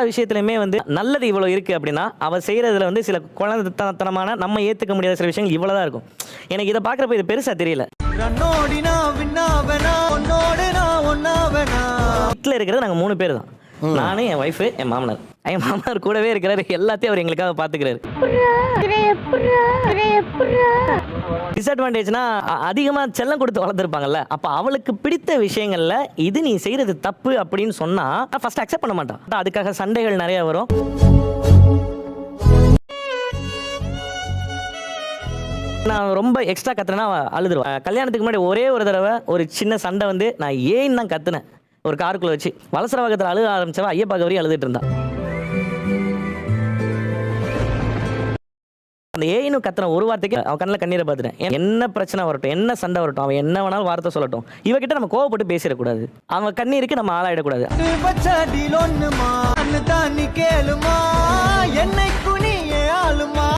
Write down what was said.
எல்லா விஷயத்துலையுமே வந்து நல்லது இவ்வளோ இருக்குது அப்படின்னா அவள் செய்கிறதுல வந்து சில குழந்தைத்தனமான நம்ம ஏற்றுக்க முடியாத சில விஷயங்கள் இவ்வளோ தான் இருக்கும். எனக்கு இதை பார்க்குறப்ப இது பெருசாக தெரியல. வீட்டில் இருக்கிறது நாங்கள் 3 பேர் தான். நானும் என் ஒய்ஃபு என் மாமனார். என் மாமனார் கூடவே இருக்கிறாரு, எல்லாத்தையும் அவர் எங்களுக்காக பார்த்துக்கிறாரு. டிஸ்அட்வான்டேஜ்னா அதிகமாக செல்லம் கொடுத்து வளர்த்துருப்பாங்கல்ல, அப்போ அவளுக்கு பிடித்த விஷயங்கள்ல இது நீ செய்கிறது தப்பு அப்படின்னு சொன்னால் ஃபர்ஸ்ட் அக்செப்ட் பண்ண மாட்டான். அதுக்காக சண்டைகள் நிறைய வரும். நான் ரொம்ப எக்ஸ்ட்ரா கத்துறேன்னா அழுதுருவேன். கல்யாணத்துக்கு முன்னாடி ஒரே ஒரு தடவை ஒரு சின்ன சண்டை வந்து நான் ஏன்னு தான் கத்துனேன். ஒரு காருக்குள்ள வச்சு வலசர வகத்தில் அழுக ஆரம்பிச்சவன் ஐயப்பா கவரி அழுதுட்டு இருந்தான். அந்த ஏன்னு கத்துன ஒரு வார்த்தைக்கு அவன் கண்ணில் கண்ணீரை பார்த்துட்டேன். என்ன பிரச்சனை வரட்டும், என்ன சண்டை வரட்டும், அவன் என்ன வேணாலும் வார்த்தை சொல்லட்டும், இவகிட்ட நம்ம கோவப்பட்டு பேசிடக்கூடாது. அவன் கண்ணீருக்கு நம்ம ஆளாயிடக்கூடாது.